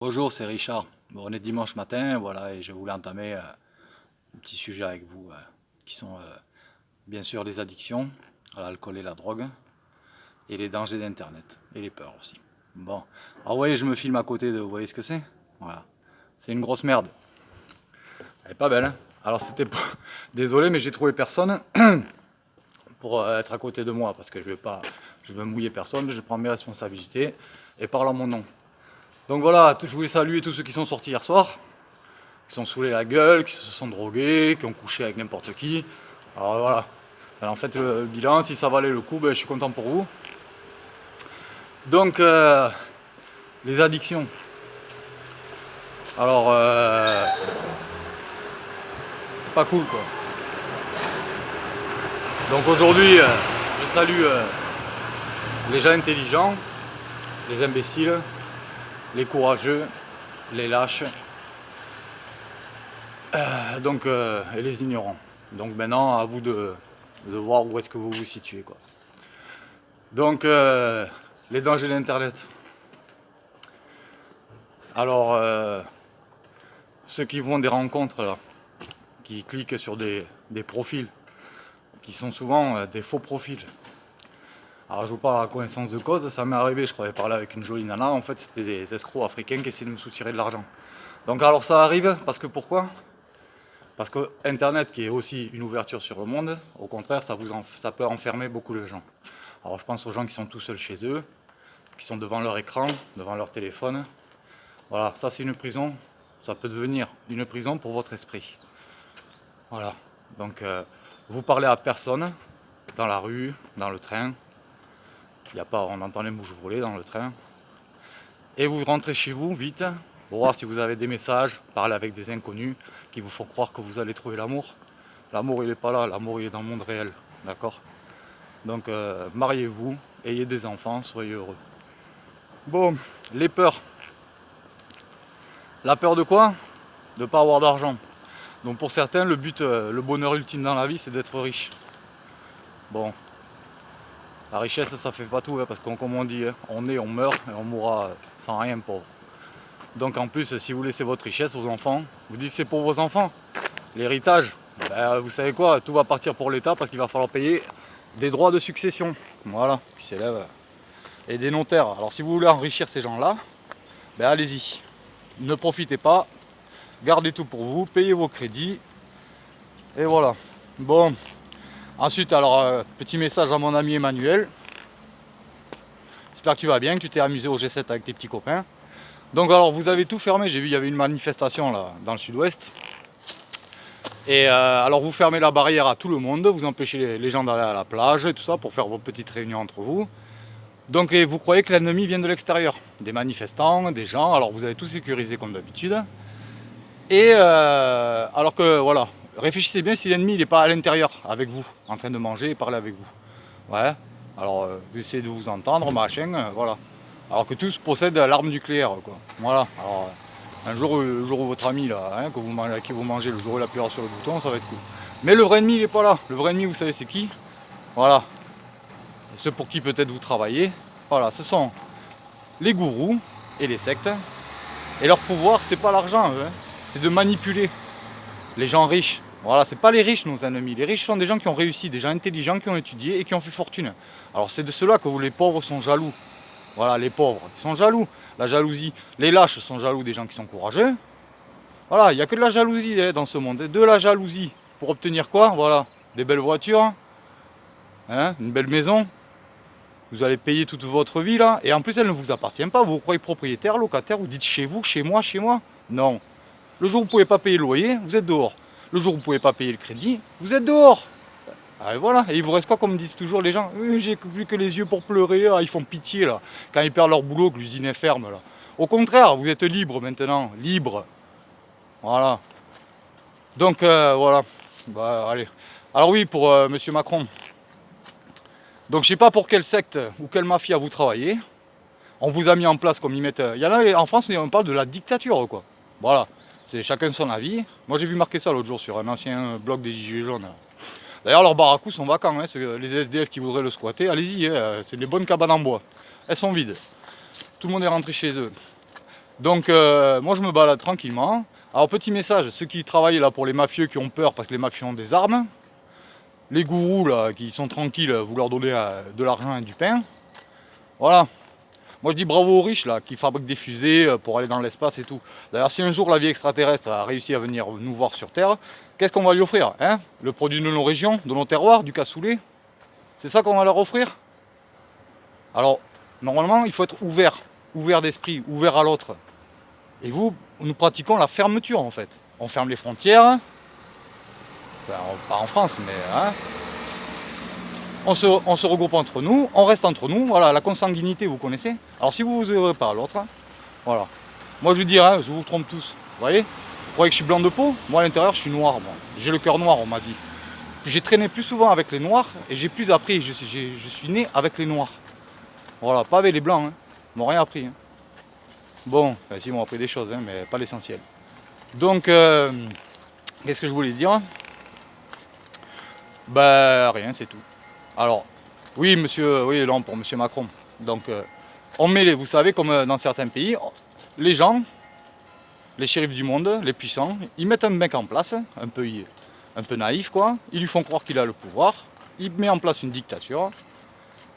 Bonjour, c'est Richard. Bon, on est dimanche matin, voilà, et je voulais entamer un petit sujet avec vous, qui sont bien sûr les addictions à l'alcool et la drogue, et les dangers d'Internet, et les peurs aussi. Bon, alors vous voyez, je me filme à côté de, vous voyez ce que c'est? Voilà, c'est une grosse merde. Elle est pas belle, hein? Alors c'était pas... Désolé, mais j'ai trouvé personne pour être à côté de moi, parce que je veux mouiller personne, je prends mes responsabilités, et parle en mon nom. Donc voilà, je voulais saluer tous ceux qui sont sortis hier soir, qui sont saoulés la gueule, qui se sont drogués, qui ont couché avec n'importe qui. Alors voilà. Alors en fait, le bilan, si ça valait le coup, ben, je suis content pour vous. Donc, les addictions. Alors, c'est pas cool quoi. Donc aujourd'hui, je salue les gens intelligents, les imbéciles, les courageux, les lâches, et les ignorants. Donc maintenant, à vous de voir où est-ce que vous vous situez, quoi. Donc, les dangers d'Internet. Alors, ceux qui font des rencontres, là, qui cliquent sur des profils, qui sont souvent des faux profils. Alors, je vous parle à connaissance de cause, ça m'est arrivé, je croyais parler avec une jolie nana, en fait, c'était des escrocs africains qui essayaient de me soutirer de l'argent. Donc, alors, ça arrive, parce que pourquoi ? Parce que Internet, qui est aussi une ouverture sur le monde, au contraire, ça peut enfermer beaucoup de gens. Alors je pense aux gens qui sont tout seuls chez eux, qui sont devant leur écran, devant leur téléphone. Voilà, ça c'est une prison, ça peut devenir une prison pour votre esprit. Voilà, donc vous parlez à personne, dans la rue, dans le train, on entend les mouches voler dans le train, et vous rentrez chez vous vite, pour voir si vous avez des messages, parler avec des inconnus qui vous font croire que vous allez trouver l'amour. L'amour il n'est pas là, l'amour il est dans le monde réel, d'accord ? Donc mariez-vous, ayez des enfants, soyez heureux. Bon, les peurs. La peur de quoi ? De ne pas avoir d'argent. Donc pour certains, le but, le bonheur ultime dans la vie, c'est d'être riche. Bon, la richesse, ça fait pas tout, hein, parce que comme on dit, hein, on est, on meurt, et on mourra sans rien, pauvre. Donc en plus, si vous laissez votre richesse aux enfants, vous dites c'est pour vos enfants. L'héritage, ben, vous savez quoi, tout va partir pour l'État, parce qu'il va falloir payer des droits de succession. Voilà, qui s'élèvent. Et des notaires. Alors si vous voulez enrichir ces gens-là, ben allez-y. Ne profitez pas, gardez tout pour vous, payez vos crédits. Et voilà. Bon. Ensuite, alors, petit message à mon ami Emmanuel. J'espère que tu vas bien, que tu t'es amusé au G7 avec tes petits copains. Donc alors, vous avez tout fermé. J'ai vu, il y avait une manifestation là, dans le sud-ouest. Et alors, vous fermez la barrière à tout le monde. Vous empêchez les gens d'aller à la plage et tout ça pour faire vos petites réunions entre vous. Donc vous croyez que l'ennemi vient de l'extérieur, des manifestants, des gens, alors vous avez tout sécurisé comme d'habitude. Et alors que voilà, réfléchissez bien si l'ennemi il n'est pas à l'intérieur avec vous, en train de manger et parler avec vous. Ouais, alors vous essayez de vous entendre, machin, voilà. Alors que tous possèdent l'arme nucléaire, quoi. Voilà, alors un jour, le jour où votre ami là, hein, à qui vous mangez, le jour où il appuiera sur le bouton, ça va être cool. Mais le vrai ennemi il n'est pas là, le vrai ennemi vous savez c'est qui ? Voilà. Et ceux pour qui peut-être vous travaillez, voilà, ce sont les gourous et les sectes. Et leur pouvoir, c'est pas l'argent, hein, c'est de manipuler les gens riches. Voilà, c'est pas les riches nos ennemis. Les riches sont des gens qui ont réussi, des gens intelligents qui ont étudié et qui ont fait fortune. Alors c'est de cela que les pauvres sont jaloux. Voilà, les pauvres, ils sont jaloux. La jalousie. Les lâches sont jaloux des gens qui sont courageux. Voilà, il n'y a que de la jalousie dans ce monde. De la jalousie. Pour obtenir quoi ? Voilà, des belles voitures, hein, une belle maison. Vous allez payer toute votre vie là, et en plus elle ne vous appartient pas, vous vous croyez propriétaire, locataire, vous dites chez vous, chez moi. Non. Le jour où vous ne pouvez pas payer le loyer, vous êtes dehors. Le jour où vous ne pouvez pas payer le crédit, vous êtes dehors. Ah, et voilà, et il vous reste quoi comme disent toujours les gens ? J'ai plus que les yeux pour pleurer, ils font pitié là, quand ils perdent leur boulot, que l'usine est ferme là. Au contraire, vous êtes libre maintenant, libre. Voilà. Donc voilà, bah allez. Alors oui, pour Monsieur Macron. Donc je sais pas pour quelle secte ou quelle mafia vous travaillez. On vous a mis en place comme ils mettent. Il y en a en France, on parle de la dictature quoi. Voilà, c'est chacun son avis. Moi j'ai vu marquer ça l'autre jour sur un ancien blog des Gilets jaunes. D'ailleurs leurs baraquous sont vacants, hein. Les SDF qui voudraient le squatter, allez-y, hein. C'est des bonnes cabanes en bois. Elles sont vides. Tout le monde est rentré chez eux. Donc moi je me balade tranquillement. Alors petit message, ceux qui travaillent là pour les mafieux qui ont peur parce que les mafieux ont des armes, les gourous là qui sont tranquilles, vous leur donnez de l'argent et du pain. Voilà. Moi je dis bravo aux riches là qui fabriquent des fusées pour aller dans l'espace et tout. D'ailleurs si un jour la vie extraterrestre a réussi à venir nous voir sur Terre, qu'est-ce qu'on va lui offrir hein? Le produit de nos régions, de nos terroirs, du cassoulet. C'est ça qu'on va leur offrir? Alors normalement il faut être ouvert d'esprit, ouvert à l'autre. Et nous pratiquons la fermeture en fait. On ferme les frontières, enfin, pas en France, mais hein, on se regroupe entre nous, on reste entre nous, voilà, la consanguinité vous connaissez. Alors si vous vous ouvrez pas à l'autre, voilà. Moi je vous dis, hein, je vous trompe tous, vous voyez? Vous croyez que je suis blanc de peau? Moi à l'intérieur je suis noir, moi. J'ai le cœur noir on m'a dit. J'ai traîné plus souvent avec les noirs et j'ai plus appris, je suis né avec les noirs. Voilà, pas avec les blancs, hein. Ils m'ont rien appris. Hein. Bon, enfin, si, ils m'ont appris des choses, hein, mais pas l'essentiel. Donc, qu'est-ce que je voulais dire? Ben, rien, c'est tout. Alors, oui, monsieur, oui, non, pour monsieur Macron. Donc, on met les, vous savez, comme dans certains pays, les gens, les shérifs du monde, les puissants, ils mettent un mec en place, un peu naïf, quoi. Ils lui font croire qu'il a le pouvoir. Il met en place une dictature.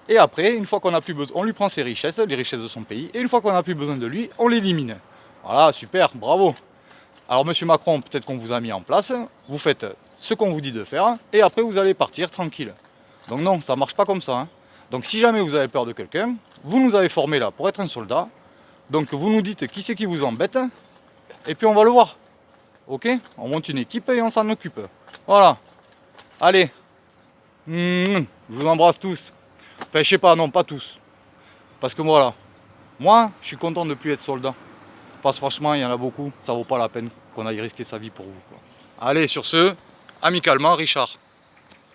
Et après, une fois qu'on n'a plus besoin, on lui prend ses richesses, les richesses de son pays, et une fois qu'on n'a plus besoin de lui, on l'élimine. Voilà, super, bravo. Alors monsieur Macron, peut-être qu'on vous a mis en place, vous faites ce qu'on vous dit de faire, et après vous allez partir tranquille. Donc non, ça marche pas comme ça. Hein. Donc si jamais vous avez peur de quelqu'un, vous nous avez formé là pour être un soldat, donc vous nous dites qui c'est qui vous embête, et puis on va le voir. Ok? On monte une équipe et on s'en occupe. Voilà. Allez. Je vous embrasse tous. Enfin, je sais pas, non, pas tous. Parce que voilà, moi, je suis content de ne plus être soldat. Parce que franchement, il y en a beaucoup, ça vaut pas la peine qu'on aille risquer sa vie pour vous. Quoi. Allez, sur ce, amicalement, Richard.